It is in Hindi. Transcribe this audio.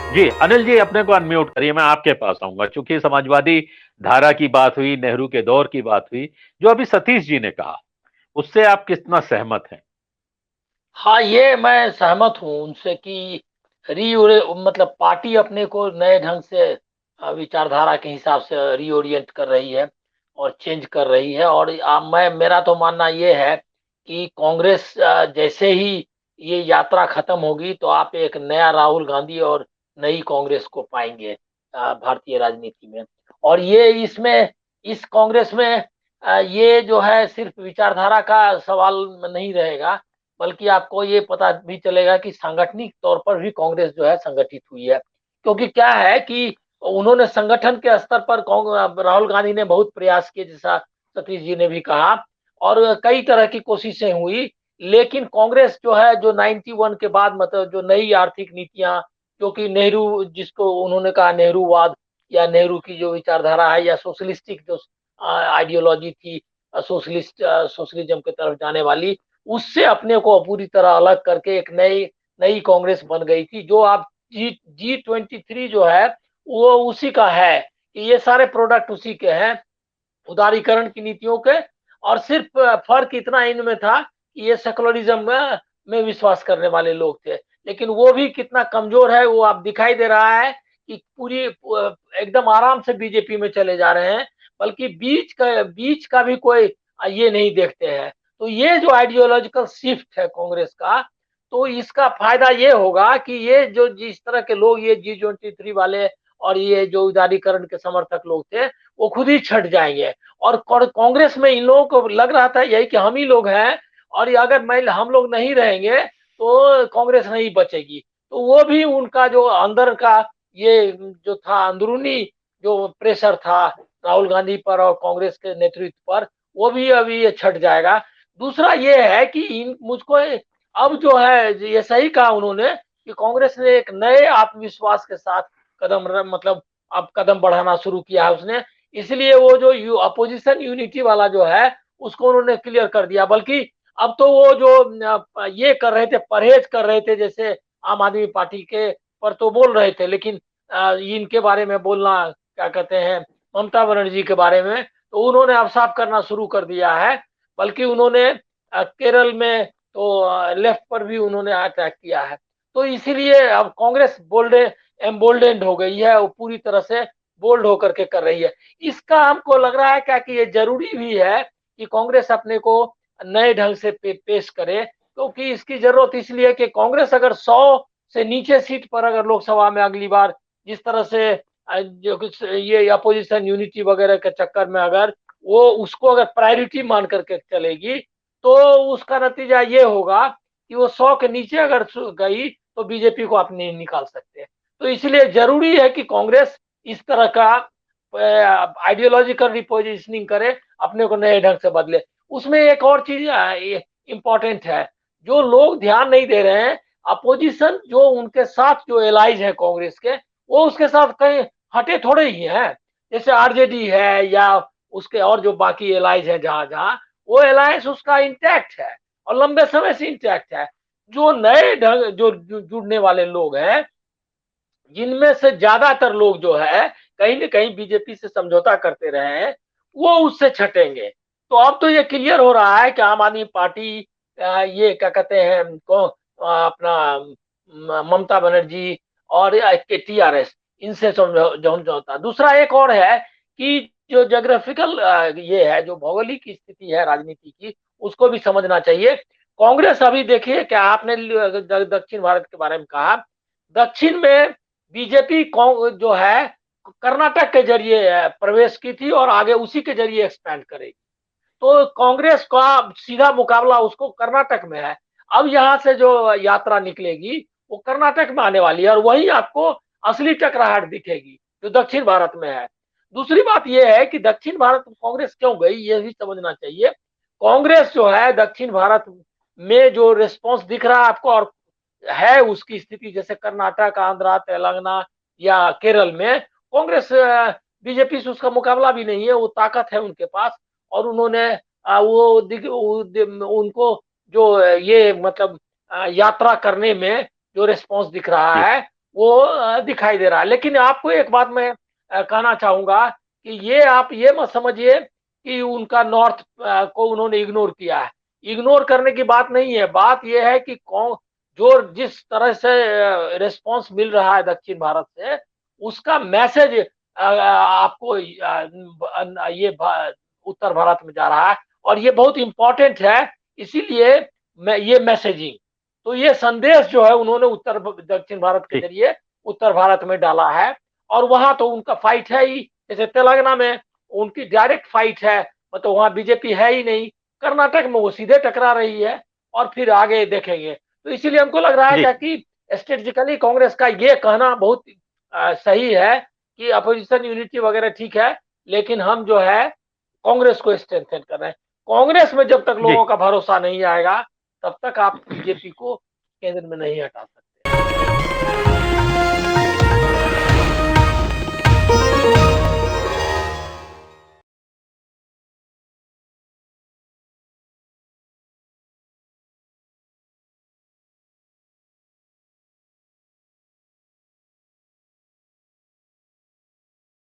जी, अनिल जी अपने को अनम्यूट करिए, मैं आपके पास आऊँगा। चूँकि समाजवादी धारा की बात हुई, नेहरू के दौर की बात हुई, जो अभी सतीश जी ने कहा, उससे आप कितना सहमत हैं? हाँ, ये मैं सहमत हूँ उनसे कि रीओरे मतलब पार्टी अपने को नए ढंग से विचारधारा के हिसाब से रीओरिएंट कर रही है और चेंज कर रही है। और मैं मेरा तो मानना ये है कि कांग्रेस जैसे ही ये यात्रा खत्म होगी तो आप एक नया राहुल गांधी और नई कांग्रेस को पाएंगे भारतीय राजनीति में। और ये इसमें इस कांग्रेस में ये जो है सिर्फ विचारधारा का सवाल नहीं रहेगा, बल्कि आपको ये पता भी चलेगा कि सांगठनिक तौर पर भी कांग्रेस जो है संगठित हुई है। क्योंकि क्या है कि उन्होंने संगठन के स्तर पर राहुल गांधी ने बहुत प्रयास किए, जैसा सतीश जी ने भी कहा, और कई तरह की कोशिशें हुई। लेकिन कांग्रेस जो है, जो 91 के बाद मतलब जो नई आर्थिक नीतियां, जो कि नेहरू, जिसको उन्होंने कहा नेहरूवाद या नेहरू की जो विचारधारा है या सोशलिस्टिक जो आइडियोलॉजी थी, सोशलिज्म की तरफ जाने वाली, उससे अपने को पूरी तरह अलग करके एक नई नई कांग्रेस बन गई थी। जो आप G23 जो है वो उसी का है कि ये सारे प्रोडक्ट उसी के हैं, उदारीकरण की नीतियों के। और सिर्फ फर्क इतना इनमें था कि ये सेकुलरिज्म में विश्वास करने वाले लोग थे। लेकिन वो भी कितना कमजोर है वो आप दिखाई दे रहा है कि पूरी एकदम आराम से बीजेपी में चले जा रहे हैं, बल्कि बीच का भी कोई ये नहीं देखते हैं। तो ये जो आइडियोलॉजिकल शिफ्ट है कांग्रेस का, तो इसका फायदा ये होगा कि ये जो जिस तरह के लोग, ये G23 वाले और ये जो उदारीकरण के समर्थक लोग थे, वो खुद ही छट जाएंगे। और कांग्रेस में इन लोगों को लग रहा था यही कि हम ही लोग हैं, और अगर मैं हम लोग नहीं रहेंगे तो कांग्रेस नहीं बचेगी। तो वो भी उनका जो अंदर का ये जो था अंदरूनी जो प्रेशर था राहुल गांधी पर और कांग्रेस के नेतृत्व पर, वो भी अभी ये छट जाएगा। दूसरा ये है कि इन मुझको अब जो है, ये सही कहा उन्होंने कि कांग्रेस ने एक नए आत्मविश्वास के साथ मतलब अब कदम बढ़ाना शुरू किया है उसने। इसलिए वो जो अपोजिशन यूनिटी वाला जो है उसको उन्होंने क्लियर कर दिया। बल्कि अब तो वो जो ये कर रहे थे, परहेज कर रहे थे, जैसे आम आदमी पार्टी के पर तो बोल रहे थे, लेकिन इनके बारे में बोलना, क्या कहते हैं, ममता बनर्जी के बारे में, तो उन्होंने अब साफ करना शुरू कर दिया है। बल्कि उन्होंने केरल में तो लेफ्ट पर भी उन्होंने अटैक किया है। तो इसीलिए अब कांग्रेस एम्बोल्डेंड हो गई है, वो पूरी तरह से बोल्ड होकर के कर रही है। इसका हमको लग रहा है क्या कि ये जरूरी भी है कि कांग्रेस अपने को नए ढंग से पेश करे। क्योंकि तो इसकी जरूरत इसलिए कि कांग्रेस अगर 100 से नीचे सीट पर अगर लोकसभा में अगली बार जिस तरह से जो कुछ ये अपोजिशन यूनिटी वगैरह के चक्कर में अगर वो उसको अगर प्रायोरिटी मान करके चलेगी, तो उसका नतीजा ये होगा कि वो 100 के नीचे अगर गई तो बीजेपी को आप नहीं निकाल सकते। तो इसलिए जरूरी है कि कांग्रेस इस तरह का आइडियोलॉजिकल रिपोजिशनिंग करे, अपने को नए ढंग से बदले। उसमें एक और चीज इंपॉर्टेंट है, जो लोग ध्यान नहीं दे रहे हैं, अपोजिशन जो उनके साथ जो एलाइज है कांग्रेस के, वो उसके साथ कहीं हटे थोड़े ही हैं। जैसे आरजेडी है या उसके और जो बाकी एलाइज है, जहां जहां वो अलायंस उसका इंटैक्ट है और लंबे समय से इंटैक्ट है। जो नए ढंग जो जुड़ने वाले लोग हैं, जिनमें से ज्यादातर लोग जो है कहीं न कहीं बीजेपी से समझौता करते रहे हैं, वो उससे छटेंगे। तो अब तो ये क्लियर हो रहा है कि आम आदमी पार्टी, ये क्या कहते हैं अपना ममता बनर्जी और टीआरएस, इनसे समझौता। दूसरा एक और है कि जो जोग्राफिकल ये है, जो भौगोलिक स्थिति है राजनीति की, उसको भी समझना चाहिए। कांग्रेस अभी देखिए, क्या आपने दक्षिण भारत के बारे में कहा, दक्षिण में बीजेपी जो है कर्नाटक के जरिए प्रवेश की थी और आगे उसी के जरिए एक्सपैंड करेगी। तो कांग्रेस का सीधा मुकाबला उसको कर्नाटक में है। अब यहां से जो यात्रा निकलेगी वो कर्नाटक में आने वाली है, और वहीं आपको असली टकराहट दिखेगी जो दक्षिण भारत में है। दूसरी बात यह है कि दक्षिण भारत में कांग्रेस क्यों गई, ये भी समझना चाहिए। कांग्रेस जो है दक्षिण भारत में जो रिस्पॉन्स दिख रहा है आपको, और है उसकी स्थिति, जैसे कर्नाटक, आंध्रा, तेलंगाना या केरल में, कांग्रेस बीजेपी से उसका मुकाबला भी नहीं है, वो ताकत है उनके पास। और उन्होंने उनको जो ये मतलब यात्रा करने में जो रिस्पांस दिख रहा जी। है, वो दिखाई दे रहा है। लेकिन आपको एक बात मैं कहना चाहूंगा कि ये आप ये मत समझिए कि उनका नॉर्थ को उन्होंने इग्नोर किया है। इग्नोर करने की बात नहीं है, बात ये है कि कौन जो जिस तरह से रिस्पांस मिल रहा है दक्षिण भारत से, उसका मैसेज आपको ये उत्तर भारत में जा रहा है और ये बहुत इंपॉर्टेंट है। इसीलिए ये मैसेजिंग, तो ये संदेश जो है उन्होंने उत्तर दक्षिण भारत के जी जरिए उत्तर भारत में डाला है। और वहां तो उनका फाइट है ही, जैसे तेलंगाना में उनकी डायरेक्ट फाइट है, मतलब वहां बीजेपी है ही नहीं। कर्नाटक में वो सीधे टकरा रही है और फिर आगे देखेंगे। तो इसीलिए हमको लग रहा है जी क्या कि स्ट्रेटेजिकली कांग्रेस का ये कहना बहुत सही है कि अपोजिशन यूनिटी वगैरह ठीक है, लेकिन हम जो है कांग्रेस को स्ट्रेंथन कर रहे हैं। कांग्रेस में जब तक जी लोगों का भरोसा नहीं आएगा, तब तक आप बीजेपी को केंद्र में नहीं हटा सकते।